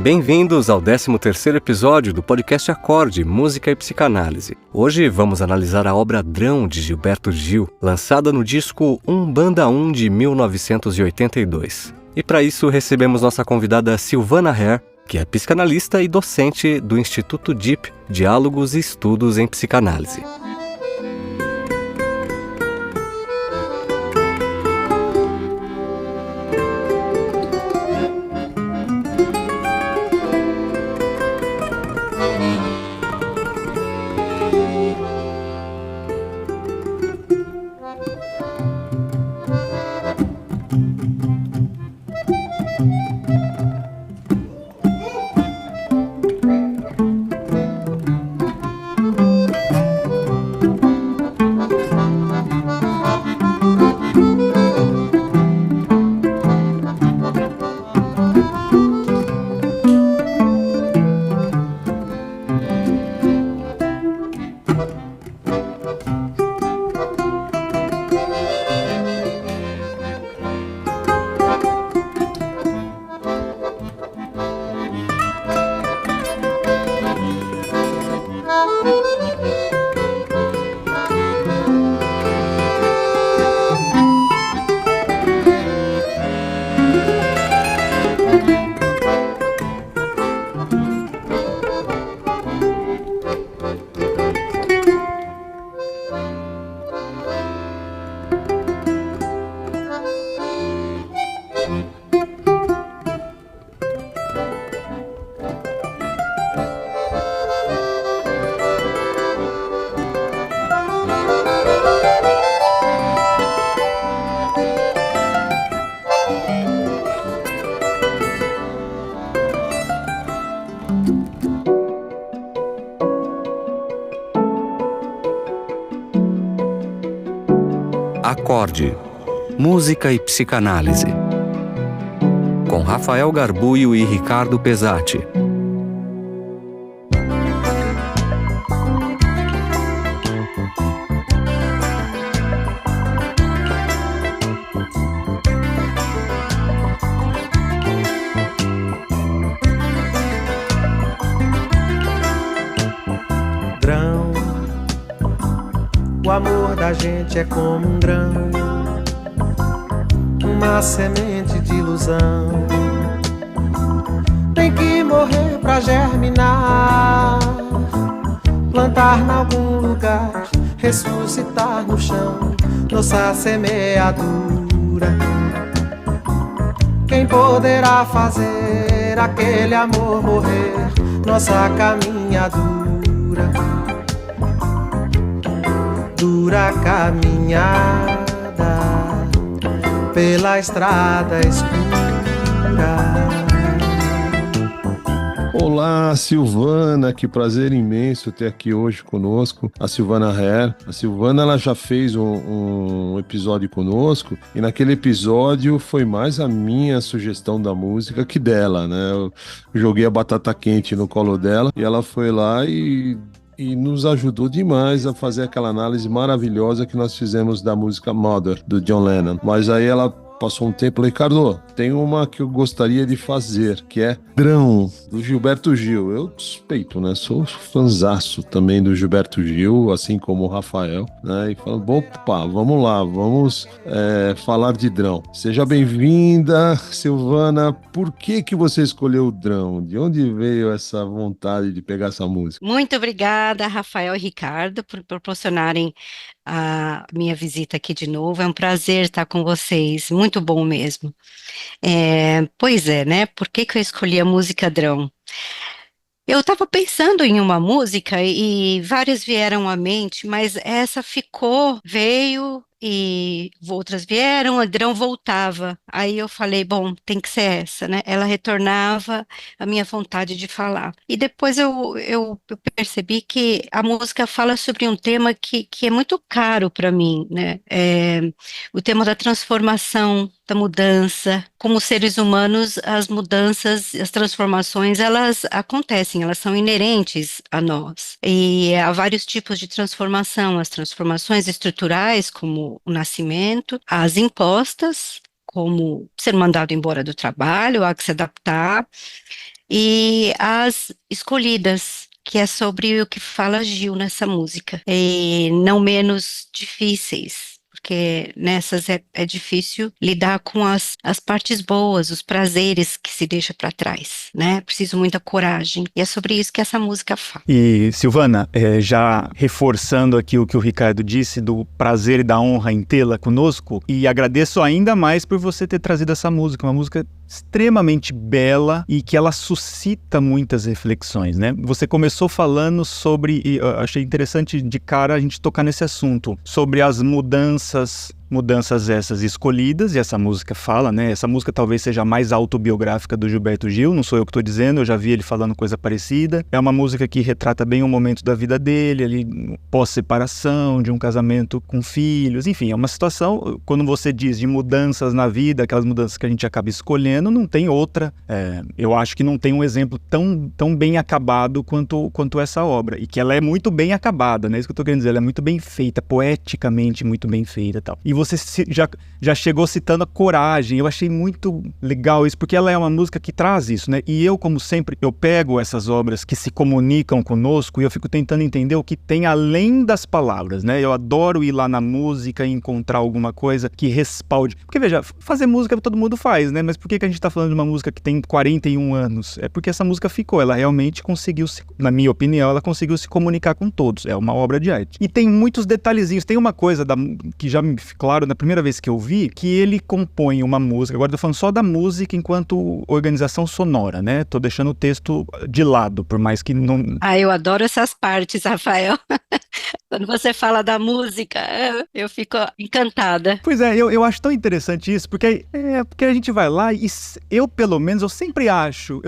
Bem-vindos ao 13º episódio do podcast Acorde, Música e Psicanálise. Hoje vamos analisar a obra Drão, de Gilberto Gil, lançada no disco Umbanda 1 de 1982. E para isso recebemos nossa convidada Silvana Herr, que é psicanalista e docente do Instituto DIP, Diálogos e Estudos em Psicanálise. Acorde, Música e Psicanálise, com Rafael Garbuio e Ricardo Pesati. Drão, o amor da gente é como um grão, uma semente de ilusão. Tem que morrer pra germinar, plantar em algum lugar, ressuscitar no chão, nossa semeadura. Quem poderá fazer aquele amor morrer, nossa caminhadura? Dura caminhada pela estrada escura. Olá, Silvana, que prazer imenso ter aqui hoje conosco a Silvana Herr. A Silvana, ela já fez um episódio conosco e naquele episódio foi mais a minha sugestão da música que dela, né? Eu joguei a batata quente no colo dela e ela foi lá e nos ajudou demais a fazer aquela análise maravilhosa que nós fizemos da música Mother, do John Lennon. Mas aí ela passou um tempo, Ricardo, tem uma que eu gostaria de fazer, que é Drão, do Gilberto Gil. Eu suspeito, né? Sou fanzaço também do Gilberto Gil, assim como o Rafael, né? E falo, opa, vamos lá, vamos falar de Drão. Seja bem-vinda, Silvana. Por que você escolheu o Drão? De onde veio essa vontade de pegar essa música? Muito obrigada, Rafael e Ricardo, por proporcionarem a minha visita aqui de novo. É um prazer estar com vocês, muito bom mesmo. Pois é, né? Por que eu escolhi a música Drão? Eu estava pensando em uma música e várias vieram à mente, mas essa veio e outras vieram, a Drão voltava. Aí eu falei, bom, tem que ser essa, né? Ela retornava a minha vontade de falar. E depois eu percebi que a música fala sobre um tema que é muito caro para mim, né? O tema da transformação, da mudança. Como seres humanos, as mudanças, as transformações, elas acontecem, elas são inerentes a nós. E há vários tipos de transformação, as transformações estruturais, como o nascimento, as impostas, como ser mandado embora do trabalho, há que se adaptar, e as escolhidas, que é sobre o que fala Gil nessa música, e não menos difíceis. Porque nessas é difícil lidar com as partes boas, os prazeres que se deixa para trás, né? Preciso muita coragem. E é sobre isso que essa música fala. E, Silvana, já reforçando aqui o que o Ricardo disse do prazer e da honra em tê-la conosco, e agradeço ainda mais por você ter trazido essa música, uma música extremamente bela e que ela suscita muitas reflexões, né? Você começou falando sobre, e eu achei interessante de cara a gente tocar nesse assunto, sobre as mudanças essas escolhidas, e essa música fala, né? Essa música talvez seja a mais autobiográfica do Gilberto Gil, não sou eu que estou dizendo, eu já vi ele falando coisa parecida. É uma música que retrata bem o momento da vida dele, ali pós-separação, de um casamento com filhos, enfim, é uma situação, quando você diz de mudanças na vida, aquelas mudanças que a gente acaba escolhendo, não tem outra, eu acho que não tem um exemplo tão bem acabado quanto essa obra, e que ela é muito bem acabada, né? Isso que eu estou querendo dizer, ela é muito bem feita, poeticamente muito bem feita e tal. E você já chegou citando a coragem, eu achei muito legal isso, porque ela é uma música que traz isso, né? E eu, como sempre, eu pego essas obras que se comunicam conosco e eu fico tentando entender o que tem além das palavras, né? Eu adoro ir lá na música e encontrar alguma coisa que respalde. Porque, veja, fazer música todo mundo faz, né? Mas por que a gente tá falando de uma música que tem 41 anos? É porque essa música ficou, ela realmente conseguiu, na minha opinião, ela conseguiu se comunicar com todos. É uma obra de arte. E tem muitos detalhezinhos, tem uma coisa que já me ficou claro na primeira vez que eu vi, que ele compõe uma música, agora eu tô falando só da música enquanto organização sonora, né? Tô deixando o texto de lado, por mais que não... Eu adoro essas partes, Rafael. Quando você fala da música, eu fico encantada. Pois é, eu acho tão interessante isso, porque a gente vai lá e eu, pelo menos, eu sempre acho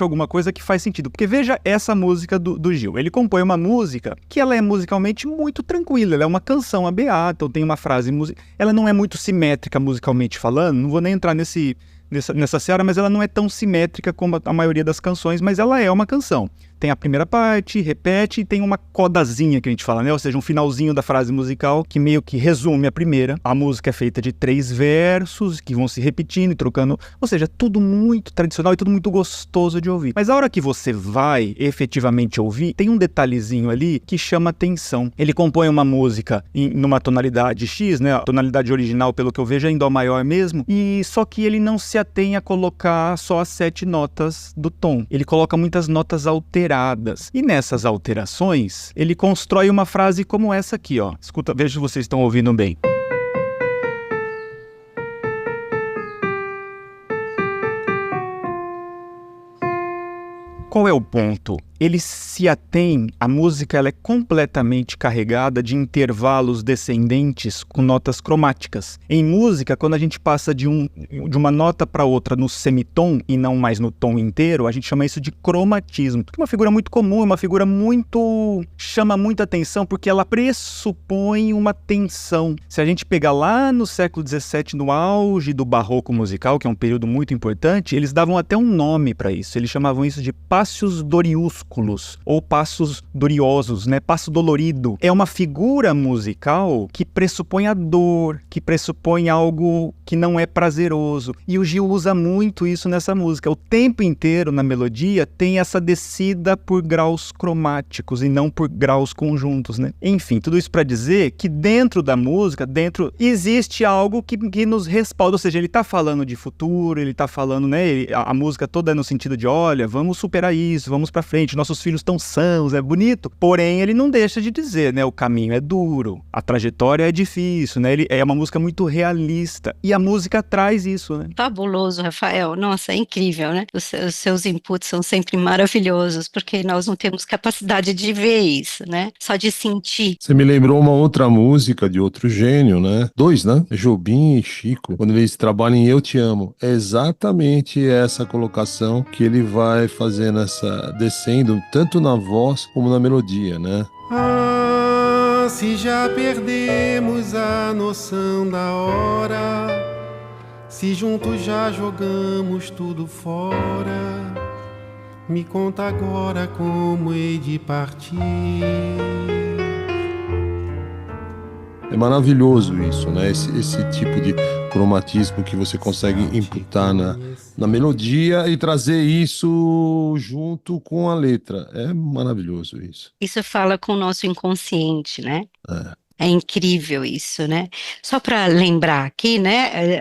alguma coisa que faz sentido, porque veja essa música do Gil, ele compõe uma música que ela é musicalmente muito tranquila, ela é uma canção a beata, tem uma frase, ela não é muito simétrica musicalmente falando, não vou nem entrar nessa seara, mas ela não é tão simétrica como a maioria das canções, mas ela é uma canção. Tem a primeira parte, repete, e tem uma codazinha que a gente fala, né? Ou seja, um finalzinho da frase musical que meio que resume a primeira. A música é feita de 3 versos que vão se repetindo e trocando. Ou seja, tudo muito tradicional e tudo muito gostoso de ouvir. Mas a hora que você vai efetivamente ouvir, tem um detalhezinho ali que chama atenção. Ele compõe uma música numa tonalidade X, né? A tonalidade original, pelo que eu vejo, é em Dó maior mesmo. E só que ele não se atém a colocar só as 7 notas do tom. Ele coloca muitas notas alteradas. E nessas alterações, ele constrói uma frase como essa aqui, ó. Escuta, veja se vocês estão ouvindo bem. Qual é o ponto? Ele se atém, a música ela é completamente carregada de intervalos descendentes com notas cromáticas. Em música, quando a gente passa de uma nota para outra no semitom e não mais no tom inteiro, a gente chama isso de cromatismo. Que é uma figura muito comum, é uma figura chama muita atenção porque ela pressupõe uma tensão. Se a gente pegar lá no século XVII, no auge do barroco musical, que é um período muito importante, eles davam até um nome para isso. Eles chamavam isso de passos doriuscos, ou passos doriosos, né? Passo dolorido. É uma figura musical que pressupõe a dor, que pressupõe algo que não é prazeroso. E o Gil usa muito isso nessa música. O tempo inteiro na melodia tem essa descida por graus cromáticos e não por graus conjuntos, né? Enfim, tudo isso para dizer que dentro da música, existe algo que nos respalda, ou seja, ele tá falando de futuro, ele tá falando, né? A música toda é no sentido de, olha, vamos superar isso, vamos pra frente, nossos filhos estão sãos, é bonito. Porém, ele não deixa de dizer, né? O caminho é duro, a trajetória é difícil, né? Ele é uma música muito realista. E a música traz isso, né? Fabuloso, Rafael. Nossa, é incrível, né? Os seus inputs são sempre maravilhosos, porque nós não temos capacidade de ver isso, né? Só de sentir. Você me lembrou uma outra música de outro gênio, né? 2, né? Jobim e Chico, quando eles trabalham em Eu Te Amo. É exatamente essa colocação que ele vai fazer descendo, tanto na voz como na melodia, né? Se já perdemos a noção da hora, se juntos já jogamos tudo fora, me conta agora como hei de partir. É maravilhoso isso, né? Esse tipo de cromatismo que você consegue imputar na melodia e trazer isso junto com a letra. É maravilhoso isso. Isso fala com o nosso inconsciente, né? É. É incrível isso, né? Só para lembrar aqui, né?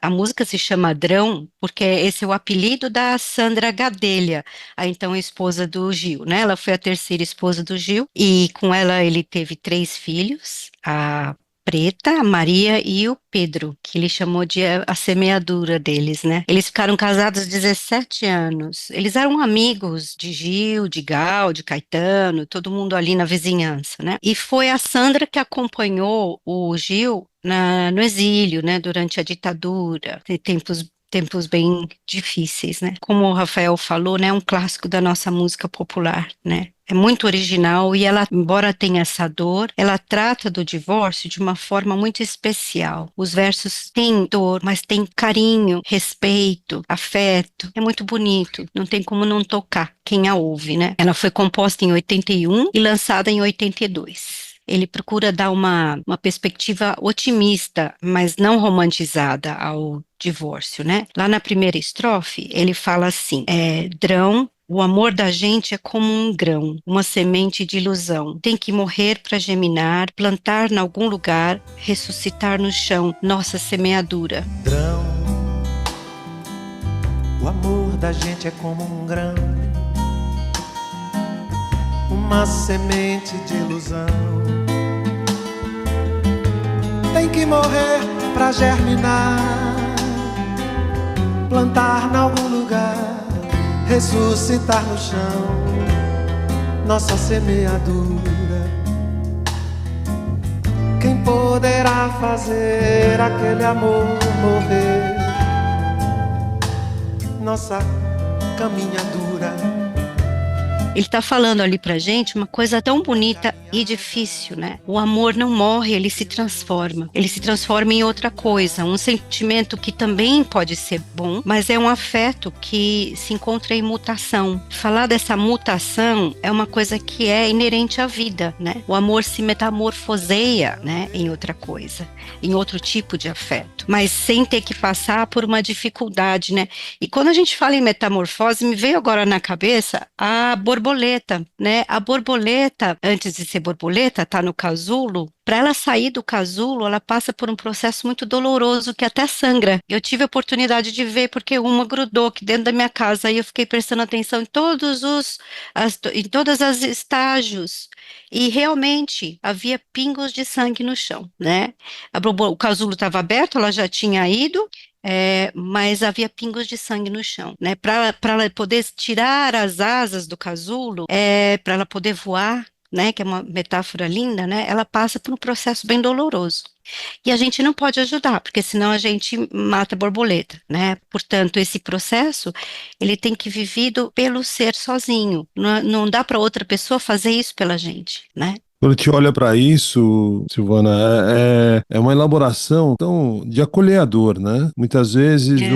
A música se chama Drão, porque esse é o apelido da Sandra Gadelha, a então esposa do Gil, né? Ela foi a terceira esposa do Gil, e com ela ele teve 3 filhos, a Preta, a Maria e o Pedro, que ele chamou de a semeadura deles, né? Eles ficaram casados 17 anos. Eles eram amigos de Gil, de Gal, de Caetano, todo mundo ali na vizinhança, né? E foi a Sandra que acompanhou o Gil no exílio, né? Durante a ditadura, em tempos bem difíceis, né? Como o Rafael falou, né? É um clássico da nossa música popular, né? É muito original e ela, embora tenha essa dor, ela trata do divórcio de uma forma muito especial. Os versos têm dor, mas tem carinho, respeito, afeto. É muito bonito, não tem como não tocar quem a ouve, né? Ela foi composta em 81 e lançada em 82. Ele procura dar uma perspectiva otimista, mas não romantizada ao divórcio, né? Lá na primeira estrofe, ele fala assim, Drão, o amor da gente é como um grão, uma semente de ilusão. Tem que morrer para germinar, plantar em algum lugar, ressuscitar no chão, nossa semeadura. Grão, o amor da gente é como um grão, uma semente de ilusão. Tem que morrer pra germinar, plantar em algum lugar, ressuscitar no chão, nossa semeadura. Quem poderá fazer aquele amor morrer? Nossa caminhadura. Ele está falando ali pra gente uma coisa tão bonita e difícil, né? O amor não morre, ele se transforma. Ele se transforma em outra coisa, um sentimento que também pode ser bom, mas é um afeto que se encontra em mutação. Falar dessa mutação é uma coisa que é inerente à vida, né? O amor se metamorfoseia, né, em outra coisa, em outro tipo de afeto, mas sem ter que passar por uma dificuldade, né? E quando a gente fala em metamorfose, me veio agora na cabeça a borboleta, né? A borboleta, antes de ser borboleta, tá no casulo. Para ela sair do casulo, ela passa por um processo muito doloroso que até sangra. Eu tive a oportunidade de ver porque uma grudou aqui dentro da minha casa e eu fiquei prestando atenção em em todas as estágios e realmente havia pingos de sangue no chão, né? O casulo estava aberto, ela já tinha ido. Mas havia pingos de sangue no chão, né? Para ela poder tirar as asas do casulo, para ela poder voar, né? Que é uma metáfora linda, né? Ela passa por um processo bem doloroso. E a gente não pode ajudar, porque senão a gente mata a borboleta, né? Portanto, esse processo, ele tem que ser vivido pelo ser sozinho. Não dá para outra pessoa fazer isso pela gente, né? Quando a gente olha para isso, Silvana, é uma elaboração tão de acolher a dor, né? Muitas vezes É.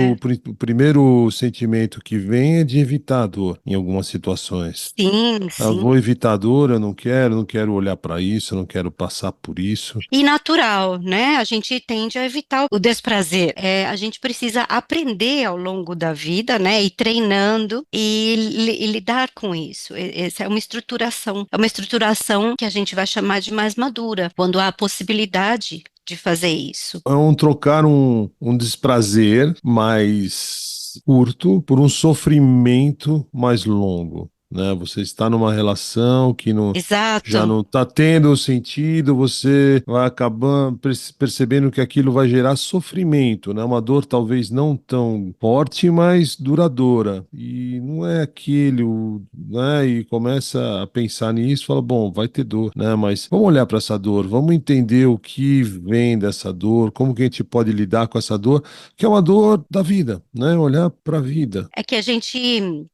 o primeiro sentimento que vem é de evitar a dor em algumas situações. Sim, Eu sim. vou evitar a dor, eu não quero olhar para isso, eu não quero passar por isso. E natural, né? A gente tende a evitar o desprazer. A gente precisa aprender ao longo da vida, né? Ir treinando e lidar com isso. Essa é uma estruturação que a gente vai chamar de mais madura, quando há a possibilidade de fazer isso. É trocar um desprazer mais curto por um sofrimento mais longo, né? Você está numa relação que já Exato. não está tendo sentido, você vai acabar percebendo que aquilo vai gerar sofrimento, né? Uma dor talvez não tão forte, mas duradoura. E não é aquilo, né? E começa a pensar nisso, fala, bom, vai ter dor, né? Mas vamos olhar para essa dor, vamos entender o que vem dessa dor, como que a gente pode lidar com essa dor, que é uma dor da vida, né? Olhar para a vida. É que a gente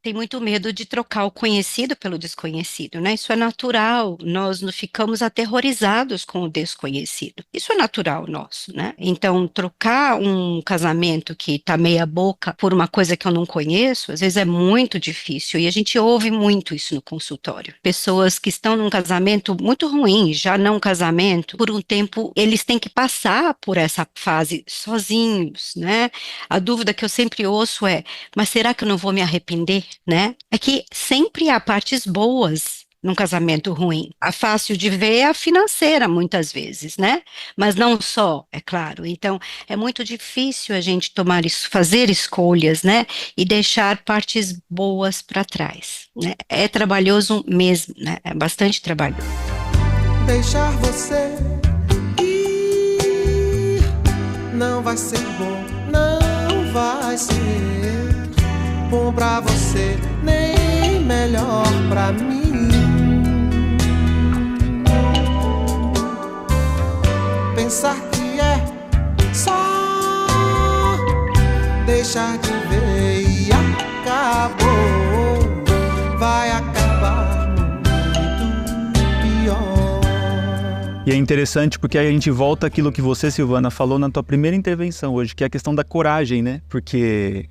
tem muito medo de trocar o conhecimento conhecido pelo desconhecido, né? Isso é natural, nós não ficamos aterrorizados com o desconhecido. Isso é natural nosso, né? Então, trocar um casamento que tá meia boca por uma coisa que eu não conheço, às vezes é muito difícil, e a gente ouve muito isso no consultório. Pessoas que estão num casamento muito ruim, já não casamento, por um tempo eles têm que passar por essa fase sozinhos, né? A dúvida que eu sempre ouço é, mas será que eu não vou me arrepender, né? É que sempre há partes boas num casamento ruim. A fácil de ver é a financeira, muitas vezes, né? Mas não só, é claro. Então, é muito difícil a gente tomar isso, fazer escolhas, né? E deixar partes boas para trás, né? É trabalhoso mesmo, né? É bastante trabalhoso. Deixar você ir não vai ser bom, não vai ser bom pra você, nem melhor pra mim. Pensar que é só deixar de ver e acabou, vai acabar muito pior. E é interessante porque aí a gente volta àquilo que você, Silvana, falou na tua primeira intervenção hoje, que é a questão da coragem, né? Porque,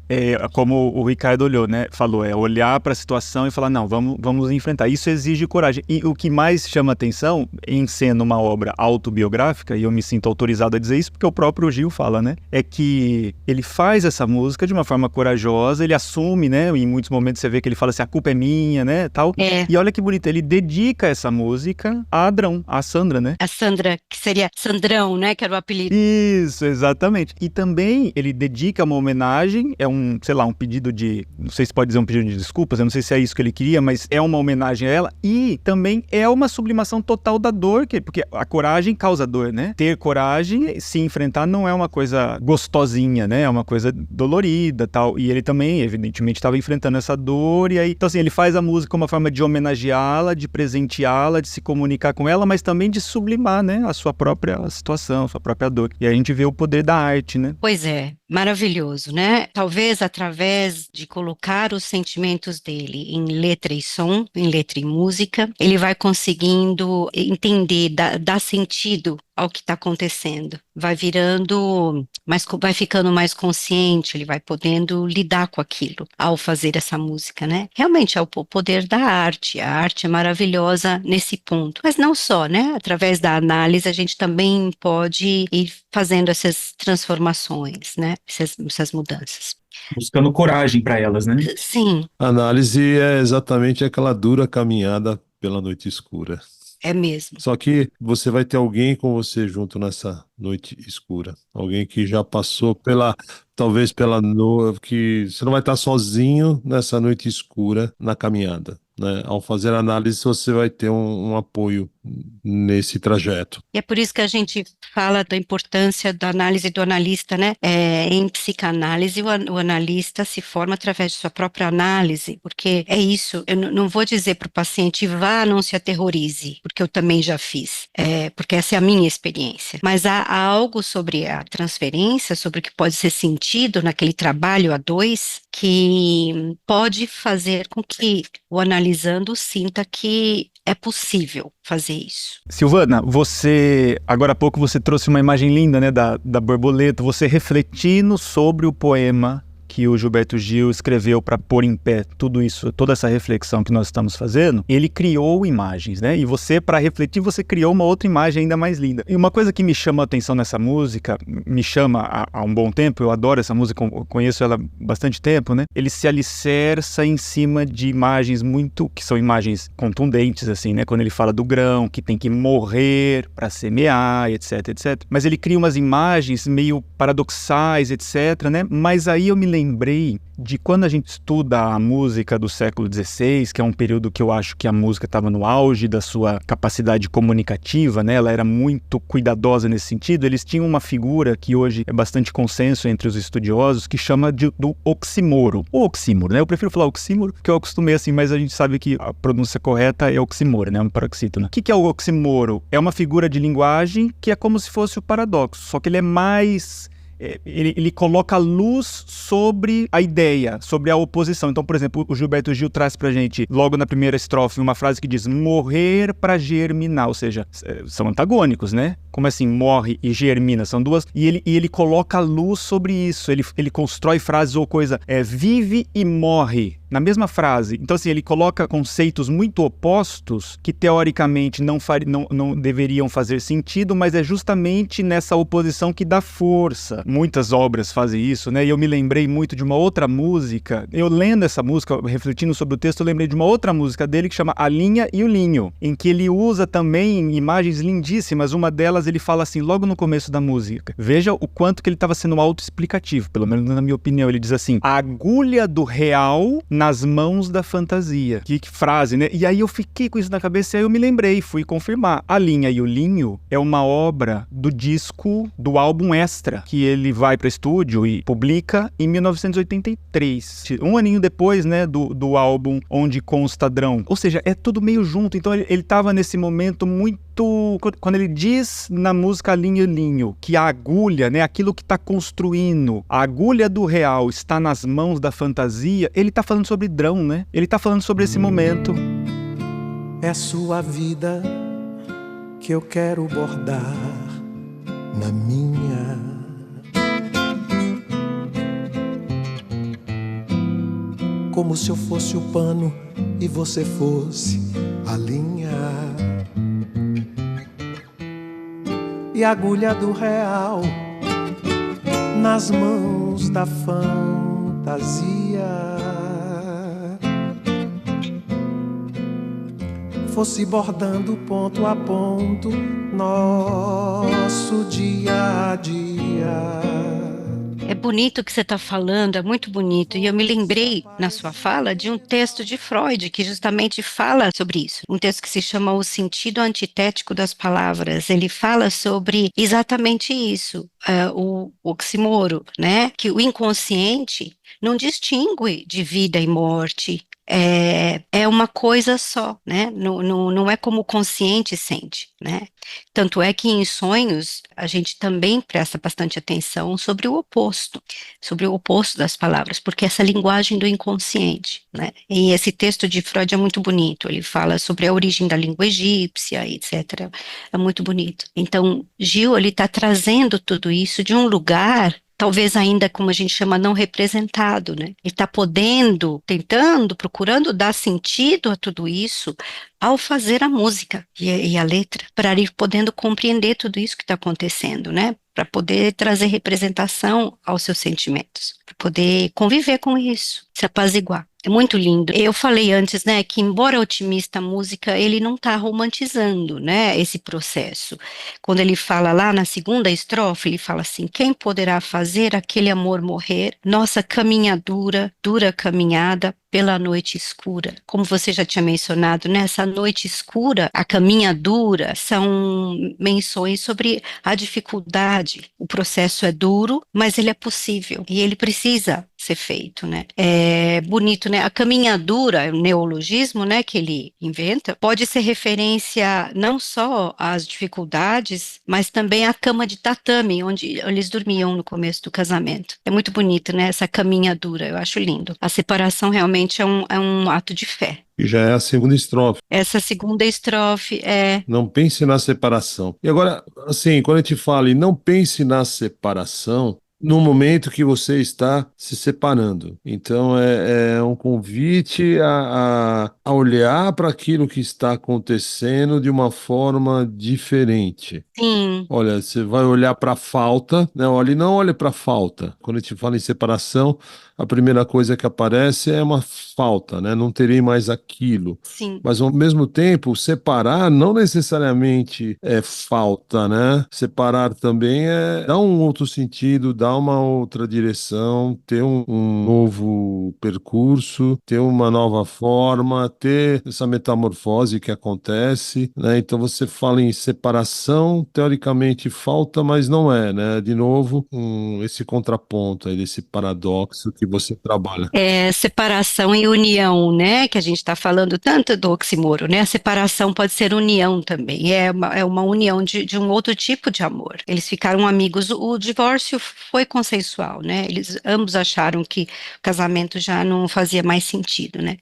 como o Ricardo olhou, né? Falou, olhar para a situação e falar, não, vamos enfrentar. Isso exige coragem. E o que mais chama atenção, em sendo uma obra autobiográfica, e eu me sinto autorizado a dizer isso, porque o próprio Gil fala, né? É que ele faz essa música de uma forma corajosa, ele assume, né? Em muitos momentos você vê que ele fala assim, a culpa é minha, né? Tal. E olha que bonito, ele dedica essa música a Adrão, a Sandra, né? A Sandra, que seria Sandrão, né, que era o apelido. Isso, exatamente. E também ele dedica uma homenagem, um pedido de, não sei se pode dizer um pedido de desculpas, eu não sei se é isso que ele queria, mas é uma homenagem a ela e também é uma sublimação total da dor, porque a coragem causa dor, né? Ter coragem, se enfrentar não é uma coisa gostosinha, né? É uma coisa dolorida, tal. E ele também, evidentemente, estava enfrentando essa dor e aí, então assim, ele faz a música como uma forma de homenageá-la, de presenteá-la, de se comunicar com ela, mas também de sublimar, né, a sua própria situação, a sua própria dor. E aí a gente vê o poder da arte, né? Pois é, maravilhoso, né? Talvez através de colocar os sentimentos dele em letra e som, em letra e música, ele vai conseguindo entender, dar sentido ao que está acontecendo. Vai ficando mais consciente, ele vai podendo lidar com aquilo ao fazer essa música, né? Realmente é o poder da arte. A arte é maravilhosa nesse ponto. Mas não só, né? Através da análise a gente também pode ir fazendo essas transformações, né? Essas mudanças. Buscando coragem para elas, né? Sim, A análise é exatamente aquela dura caminhada pela noite escura. é mesmo. Só que você vai ter alguém com você junto nessa noite escura. Alguém que já passou talvez que você não vai estar sozinho nessa noite escura na caminhada, né? Ao fazer a análise, você vai ter um apoio nesse trajeto. E é por isso que a gente fala da importância da análise do analista, né? Em psicanálise, o analista se forma através de sua própria análise, porque é isso, eu não vou dizer para o paciente, vá, não se aterrorize, porque eu também já fiz, porque essa é a minha experiência. Mas há algo sobre a transferência, sobre o que pode ser sentido naquele trabalho a dois, que pode fazer com que o analisando sinta que é possível fazer isso. Silvana, agora há pouco você trouxe uma imagem linda, né, da borboleta, você refletindo sobre o poema que o Gilberto Gil escreveu para pôr em pé tudo isso, toda essa reflexão que nós estamos fazendo, ele criou imagens, né? E você, para refletir, você criou uma outra imagem ainda mais linda. E uma coisa que me chama a atenção nessa música, me chama há um bom tempo, eu adoro essa música, eu conheço ela há bastante tempo, né? Ele se alicerça em cima de imagens que são imagens contundentes, assim, né? Quando ele fala do grão, que tem que morrer para semear, etc, etc. Mas ele cria umas imagens meio paradoxais, etc, né? Mas aí eu me lembrei de quando a gente estuda a música do século XVI, que é um período que eu acho que a música estava no auge da sua capacidade comunicativa, né? Ela era muito cuidadosa nesse sentido. Eles tinham uma figura que hoje é bastante consenso entre os estudiosos, que chama do oxímoro. O oxímoro, né? Eu prefiro falar oxímoro, porque eu acostumei assim, mas a gente sabe que a pronúncia correta é oxímoro, né? Um paroxítono. O que é o oxímoro? É uma figura de linguagem que é como se fosse o paradoxo, só que ele é mais ele coloca luz sobre a ideia, sobre a oposição. Então, por exemplo, o Gilberto Gil traz pra gente, logo na primeira estrofe, uma frase que diz morrer pra germinar, ou seja, são antagônicos, né? Como assim, morre e germina? São duas, e ele coloca luz sobre isso, ele constrói frases ou coisa, vive e morre, na mesma frase. Então, assim, ele coloca conceitos muito opostos que, teoricamente, não deveriam fazer sentido, mas é justamente nessa oposição que dá força. Muitas obras fazem isso, né? E eu me lembrei muito de uma outra música. Eu lendo essa música, refletindo sobre o texto, eu lembrei de uma outra música dele que chama A Linha e o Linho, em que ele usa também imagens lindíssimas. Uma delas, ele fala assim, logo no começo da música. Veja o quanto que ele estava sendo autoexplicativo, pelo menos na minha opinião. Ele diz assim, a agulha do real nas mãos da fantasia. Que frase, né? E aí eu fiquei com isso na cabeça e aí eu me lembrei, fui confirmar. A Linha e o Linho é uma obra do disco, do álbum Extra, que ele vai para estúdio e publica em 1983. Um aninho depois, né, do álbum Onde Consta Drão. Ou seja, é tudo meio junto. Então ele tava nesse momento muito... Quando ele diz na música Linha e Linho que a agulha, né, aquilo que está construindo, a agulha do real está nas mãos da fantasia, ele tá falando sobre Drão, né? Ele tá falando sobre esse momento. É sua vida que eu quero bordar na minha. Como se eu fosse o pano e você fosse a linha. E a agulha do real nas mãos da fantasia. Fosse bordando ponto a ponto nosso dia a dia. É bonito o que você está falando, é muito bonito. E eu me lembrei, na sua fala, de um texto de Freud, que justamente fala sobre isso. Um texto que se chama O Sentido Antitético das Palavras. Ele fala sobre exatamente isso, o oxímoro, né? Que o inconsciente não distingue de vida e morte. É uma coisa só, né? Não é como o consciente sente, né? Tanto é que em sonhos a gente também presta bastante atenção sobre o oposto das palavras, porque essa linguagem do inconsciente, né? E esse texto de Freud é muito bonito, ele fala sobre a origem da língua egípcia, etc. É muito bonito. Então, Gil, ele está trazendo tudo isso de um lugar talvez ainda, como a gente chama, não representado, né? Ele está procurando dar sentido a tudo isso ao fazer a música e a letra, para ir podendo compreender tudo isso que está acontecendo, né? Para poder trazer representação aos seus sentimentos, para poder conviver com isso, se apaziguar. É muito lindo. Eu falei antes, né, que embora otimista a música, ele não está romantizando, né, esse processo. Quando ele fala lá na segunda estrofe, ele fala assim, quem poderá fazer aquele amor morrer? Nossa caminhadura, dura caminhada pela noite escura. Como você já tinha mencionado, né, essa noite escura, a caminhadura, são menções sobre a dificuldade. O processo é duro, mas ele é possível e ele precisa ser feito, né? É bonito, né? A caminhadura, o neologismo, né, que ele inventa, pode ser referência não só às dificuldades, mas também à cama de tatame, onde eles dormiam no começo do casamento. É muito bonito, né? Essa caminhadura, eu acho lindo. A separação realmente é um ato de fé. E já é a segunda estrofe. Essa segunda estrofe é... Não pense na separação. E agora, assim, quando a gente fala em não pense na separação, no momento que você está se separando. Então, é um convite a olhar para aquilo que está acontecendo de uma forma diferente. Sim. Olha, você vai olhar para a falta, né? Olha, e não olhe para a falta. Quando a gente fala em separação, a primeira coisa que aparece é uma falta, né? Não terei mais aquilo. Sim. Mas, ao mesmo tempo, separar não necessariamente é falta, né? Separar também é dar um outro sentido, dar uma outra direção, ter um novo percurso, ter uma nova forma, ter essa metamorfose que acontece, né? Então, você fala em separação, teoricamente falta, mas não é, né? De novo, esse contraponto aí, desse paradoxo que você trabalha. É separação e união, né? Que a gente está falando tanto do oxímoro, né? A separação pode ser união também. É uma união de um outro tipo de amor. Eles ficaram amigos. O divórcio foi consensual, né? Eles ambos acharam que o casamento já não fazia mais sentido, né?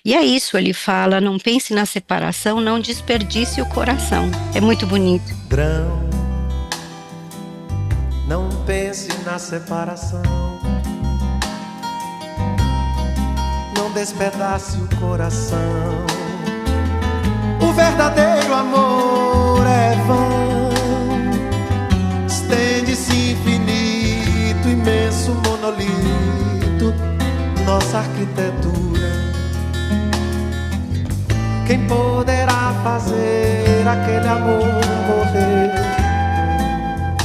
E é isso, ele fala, não pense na separação, não desperdice o coração. É muito bonito. Drão, não pense na separação, não despedace o coração. O verdadeiro amor é vão, estende-se infinito, imenso monolito, nossa arquitetura. Quem poderá fazer aquele amor morrer?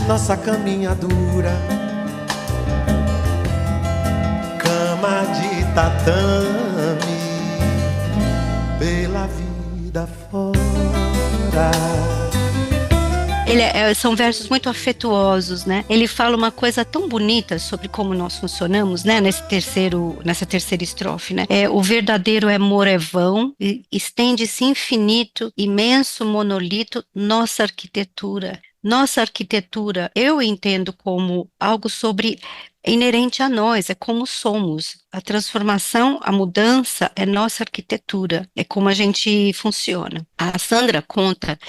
Nossa caminhadura, cama de tatame, pela vida fora. São versos muito afetuosos, né? Ele fala uma coisa tão bonita sobre como nós funcionamos, né? Nessa terceira estrofe, né? O verdadeiro amor é vão, estende-se infinito, imenso monolito, nossa arquitetura. Nossa arquitetura, eu entendo como algo inerente a nós, é como somos. A transformação, a mudança é nossa arquitetura, é como a gente funciona. A Sandra conta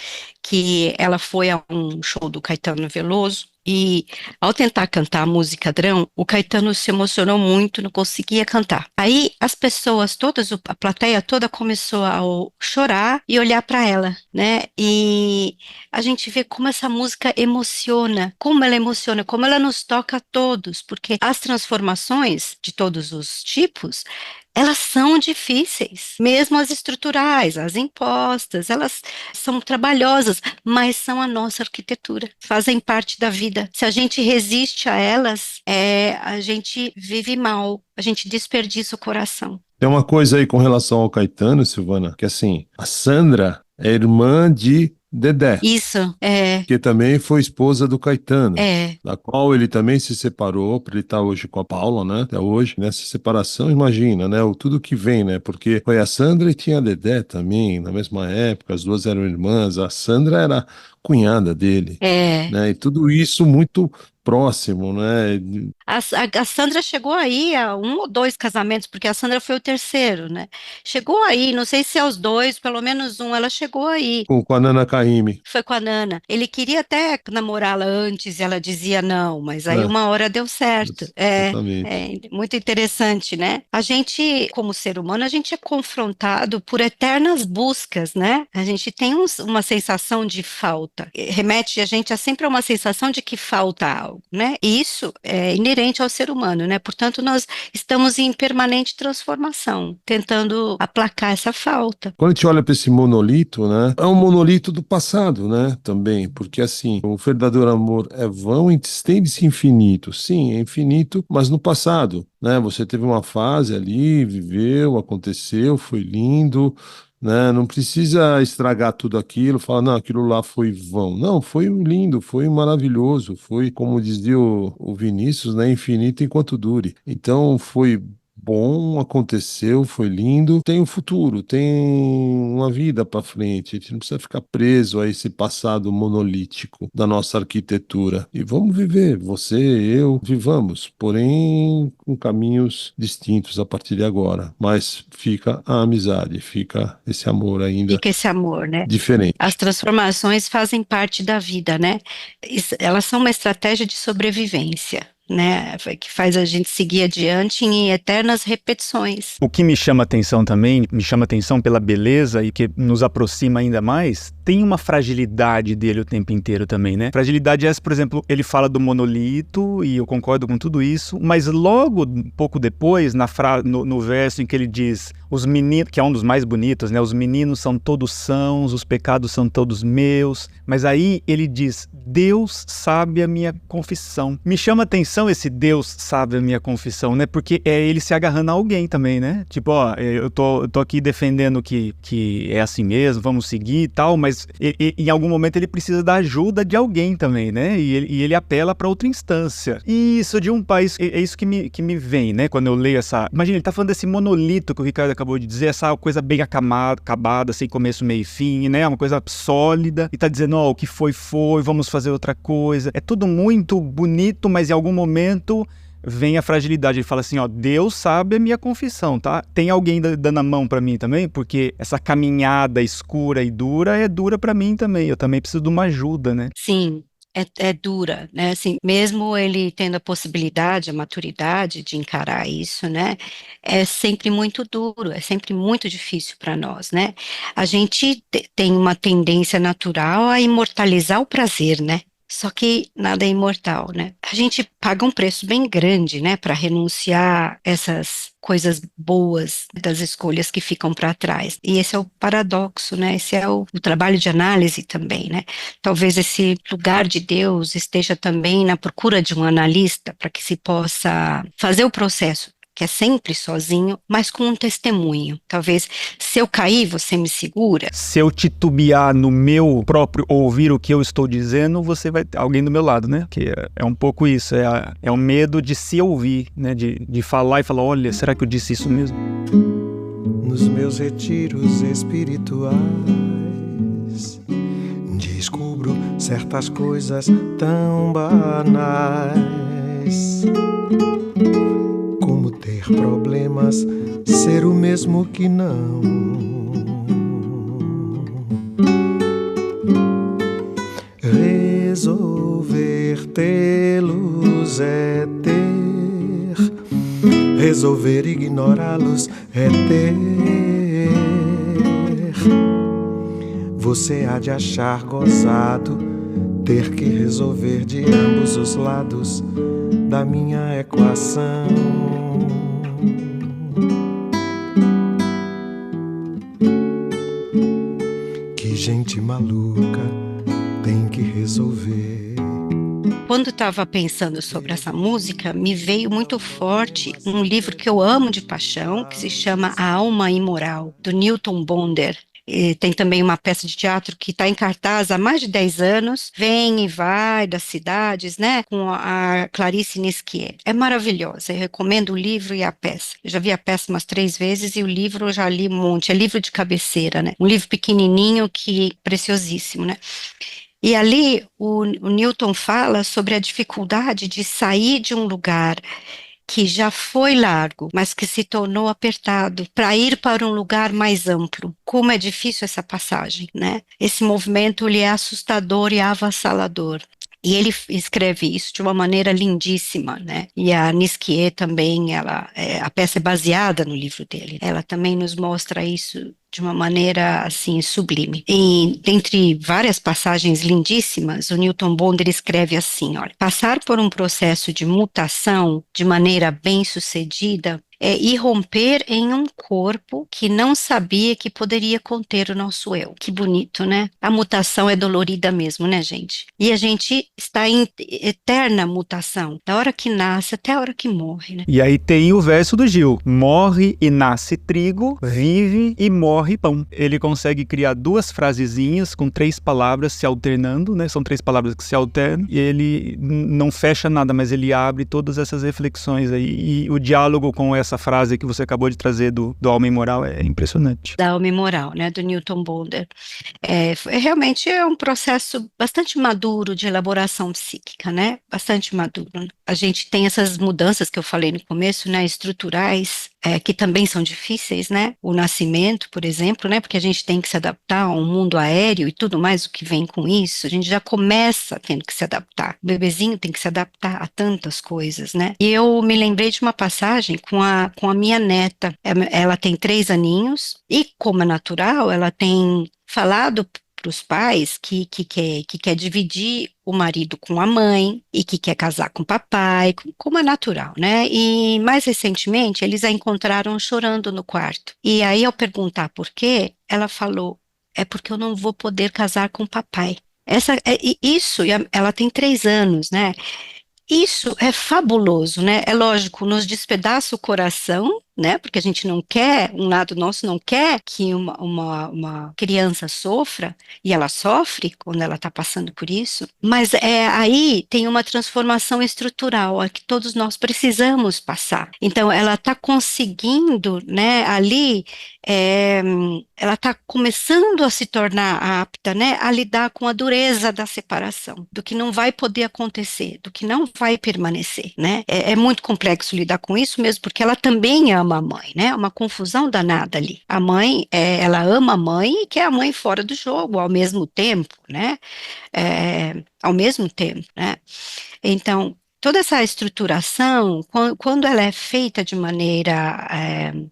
que ela foi a um show do Caetano Veloso e, ao tentar cantar a música Drão, o Caetano se emocionou muito, não conseguia cantar. Aí as pessoas todas, a plateia toda começou a chorar e olhar para ela, né? E a gente vê como essa música emociona, como ela nos toca a todos, porque as transformações de todos os tipos, elas são difíceis, mesmo as estruturais, as impostas, elas são trabalhosas, mas são a nossa arquitetura, fazem parte da vida. Se a gente resiste a elas, a gente vive mal, a gente desperdiça o coração. Tem uma coisa aí com relação ao Caetano, Silvana, que assim, a Sandra é irmã de Dedé, Isso, que também foi esposa do Caetano, é. da qual ele também se separou, para ele estar hoje com a Paula, né? Até hoje, nessa separação, imagina, né? Tudo que vem, né? Porque foi a Sandra e tinha a Dedé também, na mesma época, as duas eram irmãs, a Sandra era cunhada dele, né? E tudo isso muito próximo, né? A Sandra chegou aí a 1 ou 2 casamentos, porque a Sandra foi o terceiro, né? Chegou aí, não sei se aos 2, pelo menos um, ela chegou aí. Com a Nana Caymmi. Foi com a Nana. Ele queria até namorá-la antes e ela dizia não, mas aí uma hora deu certo. Exatamente. Muito interessante, né? A gente, como ser humano, a gente é confrontado por eternas buscas, né? A gente tem uma sensação de falta. Remete a gente a sempre a uma sensação de que falta algo, né? E isso é inerente ao ser humano, né? Portanto, nós estamos em permanente transformação, tentando aplacar essa falta. Quando a gente olha para esse monolito, né? É um monolito do passado, né? Também, porque assim, o verdadeiro amor é vão e estende-se infinito. Sim, é infinito, mas no passado, né? Você teve uma fase ali, viveu, aconteceu, foi lindo, né? Não precisa estragar tudo aquilo, falar, não, aquilo lá foi vão. Não, foi lindo, foi maravilhoso, foi, como dizia o Vinícius, né? Infinito enquanto dure. Então, foi bom, aconteceu, foi lindo. Tem um futuro, tem uma vida para frente. A gente não precisa ficar preso a esse passado monolítico da nossa arquitetura. E vamos viver, você, eu, vivamos, porém com caminhos distintos a partir de agora. Mas fica a amizade, fica esse amor ainda. Fica esse amor, né? Diferente. As transformações fazem parte da vida, né? Elas são uma estratégia de sobrevivência, né? Que faz a gente seguir adiante em eternas repetições. O que me chama atenção também, me chama atenção pela beleza e que nos aproxima ainda mais, tem uma fragilidade dele o tempo inteiro também, né? Fragilidade essa, por exemplo, ele fala do monolito e eu concordo com tudo isso, mas logo, um pouco depois, no verso em que ele diz, os meninos, que é um dos mais bonitos, né? Os meninos são todos sãos, os pecados são todos meus, mas aí ele diz, Deus sabe a minha confissão. Me chama atenção esse Deus sabe a minha confissão, né? Porque é ele se agarrando a alguém também, né? Tipo, ó, eu tô aqui defendendo que é assim mesmo, vamos seguir e tal, mas em algum momento ele precisa da ajuda de alguém também, né? E ele apela para outra instância. E isso de um país, é isso que me vem, né? Quando eu leio essa... Imagina, ele tá falando desse monolito que o Ricardo acabou de dizer, essa coisa bem acabada, sem começo, meio e fim, né? Uma coisa sólida. E tá dizendo, ó, o que foi, vamos fazer outra coisa. É tudo muito bonito, mas em algum momento momento vem a fragilidade. Ele fala assim, ó, Deus sabe a minha confissão, tá? Tem alguém dando a mão pra mim também? Porque essa caminhada escura e dura é dura pra mim também. Eu também preciso de uma ajuda, né? Sim, é dura, né? Assim, mesmo ele tendo a possibilidade, a maturidade de encarar isso, né? É sempre muito duro, é sempre muito difícil para nós, né? A gente tem uma tendência natural a imortalizar o prazer, né? Só que nada é imortal, né? A gente paga um preço bem grande, né, para renunciar essas coisas boas das escolhas que ficam para trás. E esse é o paradoxo, né? Esse é o trabalho de análise também, né? Talvez esse lugar de Deus esteja também na procura de um analista para que se possa fazer o processo, que é sempre sozinho, mas com um testemunho. Talvez, se eu cair, você me segura. Se eu titubear no meu próprio ouvir o que eu estou dizendo, você vai ter alguém do meu lado, né? Que é um pouco isso, é o medo de se ouvir, né? De falar e falar, olha, será que eu disse isso mesmo? Nos meus retiros espirituais descubro certas coisas tão banais, como ter problemas, ser o mesmo que não. Resolver tê-los é ter, resolver ignorá-los é ter. Você há de achar gozado ter que resolver de ambos os lados da minha equação. Que gente maluca tem que resolver. Quando estava pensando sobre essa música, me veio muito forte um livro que eu amo de paixão, que se chama A Alma Imoral, do Newton Bonder. E tem também uma peça de teatro que está em cartaz há mais de 10 anos, vem e vai das cidades, né, com a Clarice Nisquier. É maravilhosa, eu recomendo o livro e a peça. Eu já vi a peça umas 3 vezes e o livro eu já li um monte, é livro de cabeceira, né, um livro pequenininho que preciosíssimo, né. E ali o Newton fala sobre a dificuldade de sair de um lugar que já foi largo, mas que se tornou apertado, para ir para um lugar mais amplo. Como é difícil essa passagem, né? Esse movimento, ele é assustador e avassalador. E ele escreve isso de uma maneira lindíssima, né? E a Nisquier também, a peça é baseada no livro dele. Ela também nos mostra isso de uma maneira, assim, sublime. E, dentre várias passagens lindíssimas, o Newton Bonder escreve assim, olha, passar por um processo de mutação de maneira bem-sucedida é irromper em um corpo que não sabia que poderia conter o nosso eu. Que bonito, né? A mutação é dolorida mesmo, né, gente? E a gente está em eterna mutação, da hora que nasce até a hora que morre, né? E aí tem o verso do Gil, morre e nasce trigo, vive e morre pão. Ele consegue criar 2 frasezinhas com 3 palavras se alternando, né? São 3 palavras que se alternam, e ele não fecha nada, mas ele abre todas essas reflexões aí, e o diálogo com essa frase que você acabou de trazer do Alma Imoral é impressionante. Da Alma Imoral, né, do Newton Bonder. Realmente é um processo bastante maduro de elaboração psíquica, né, bastante maduro. A gente tem essas mudanças que eu falei no começo, né, estruturais, que também são difíceis, né, o nascimento, por exemplo, né, porque a gente tem que se adaptar a um mundo aéreo e tudo mais o que vem com isso, a gente já começa tendo que se adaptar, o bebezinho tem que se adaptar a tantas coisas, né, e eu me lembrei de uma passagem com a minha neta, ela tem 3 aninhos, e como é natural, ela tem falado para os pais que quer dividir o marido com a mãe e que quer casar com o papai, como é natural, né? E mais recentemente eles a encontraram chorando no quarto. E aí ao perguntar por quê, ela falou, é porque eu não vou poder casar com o papai. Ela tem 3 anos, né? Isso é fabuloso, né? É lógico, nos despedaça o coração, né? Porque a gente não quer, um lado nosso não quer que uma criança sofra, e ela sofre quando ela está passando por isso, mas aí tem uma transformação estrutural, a que todos nós precisamos passar. Então, ela está conseguindo, né, ali, é, ela está começando a se tornar apta, né, a lidar com a dureza da separação, do que não vai poder acontecer, do que não vai permanecer, né? É muito complexo lidar com isso mesmo, porque ela também ama a mãe, né? É uma confusão danada ali. A mãe, ela ama a mãe e quer a mãe fora do jogo ao mesmo tempo, né? Ao mesmo tempo, né? Então, toda essa estruturação, quando ela é feita de maneira